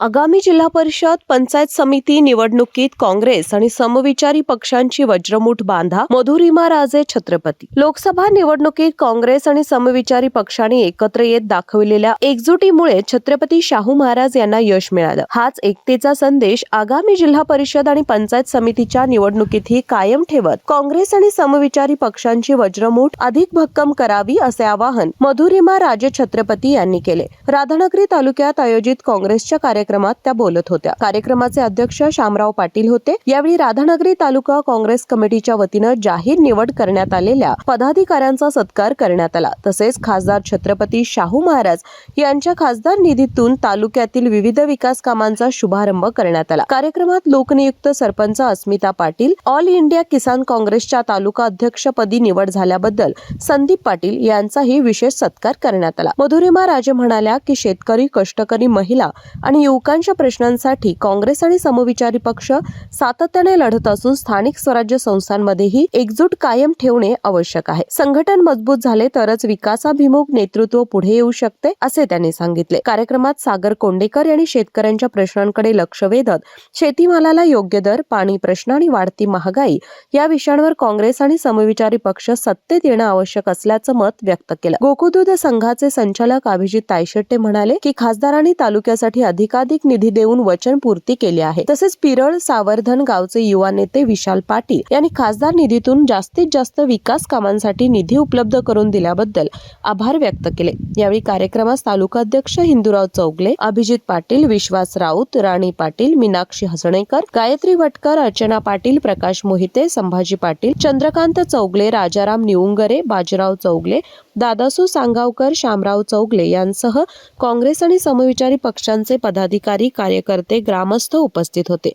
आगामी जिल्हा परिषद पंचायत समिती निवडणुकीत काँग्रेस आणि समविचारी पक्षांची वज्रमूठ बांधा. मधुरिमा राजे छत्रपती. लोकसभा निवडणुकीत काँग्रेस आणि समविचारी पक्षांनी एकत्र येत दाखविलेल्या एकजुटीमुळे छत्रपती शाहू महाराज यांना यश मिळालं. हाच एकतेचा संदेश आगामी जिल्हा परिषद आणि पंचायत समितीच्या निवडणुकीतही कायम ठेवत काँग्रेस आणि समविचारी पक्षांची वज्रमूठ अधिक भक्कम करावी असे आवाहन मधुरिमा राजे छत्रपती यांनी केले. राधानगरी तालुक्यात आयोजित काँग्रेसच्या कार्यक्रमात त्या बोलत होत्या. कार्यक्रमाचे अध्यक्ष शामराव पाटील होते. यावेळी राधानगरी तालुका काँग्रेस कमिटीच्या वतीनं जाहीर निवड करण्यात आलेल्या पदाधिकाऱ्यांचा सत्कार करण्यात आला. तसेच खासदार छत्रपती शाहू महाराज यांच्या खासदार निधीतून तालुक्यातील विविध विकास कामांचा शुभारंभ करण्यात आला. कार्यक्रमात लोकनियुक्त सरपंच अस्मिता पाटील, ऑल इंडिया किसान काँग्रेसच्या तालुका अध्यक्षपदी निवड झाल्याबद्दल संदीप पाटील यांचाही विशेष सत्कार करण्यात आला. मधुरिमा राजे म्हणाल्या की शेतकरी, कष्टकरी, महिला आणि युवकांच्या प्रश्नांसाठी काँग्रेस आणि समविचारी पक्ष सातत्याने लढत असून स्थानिक स्वराज्य संस्थांमध्येही एकजूट कायम ठेवणे आवश्यक आहे. संघटन मजबूत झाले तरच विकासाभिमुख नेतृत्व पुढे येऊ शकते असे त्यांनी सांगितले. कार्यक्रमात सागर कोंडेकर यांनी शेतकऱ्यांच्या प्रश्नांकडे लक्ष वेधत शेतीमालाला योग्य दर, पाणी प्रश्न आणि वाढती महागाई या विषयांवर काँग्रेस आणि समविचारी पक्ष सत्तेत येणं आवश्यक असल्याचं मत व्यक्त केलं. गोकुळ संघाचे संचालक अभिजित तायशेट्टे म्हणाले की खासदारांनी तालुक्यासाठी अधिकाधिक निधी देऊन वचनपूर्ती केली आहे. तसेच पिरळ सावर्धन गावचे युवा नेते विशाल पाटील यांनी खासदार निधीतून जास्तीत जास्त विकास कामांसाठी निधी उपलब्ध करून दिल्याबद्दल आभार व्यक्त केले. यावेळी कार्यक्रमास तालुका अध्यक्ष हिंदूराव चौगले, अभिजित पाटील, विश्वास राऊत, राणी पाटील, मीनाक्षी हसणेकर, गायत्री भटकर, अर्चना पाटील, प्रकाश मोहिते, संभाजी पाटील, चंद्रकांत चौगले, राजाराम निउंगरे, बाजीराव चौगले, दादासू सांगावकर, शामराव चौगले यांसह काँग्रेस आणि समविचारी पक्षांचे पदाधिकारी, कार्यकर्ते, ग्रामस्थ उपस्थित होते.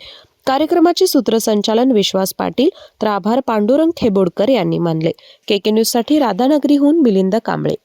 कार्यक्रमाचे सूत्रसंचालन विश्वास पाटील तर आभार पांडुरंग खेबोडकर यांनी मानले. केके न्यूज साठी राधानगरीहून मिलिंद कांबळे.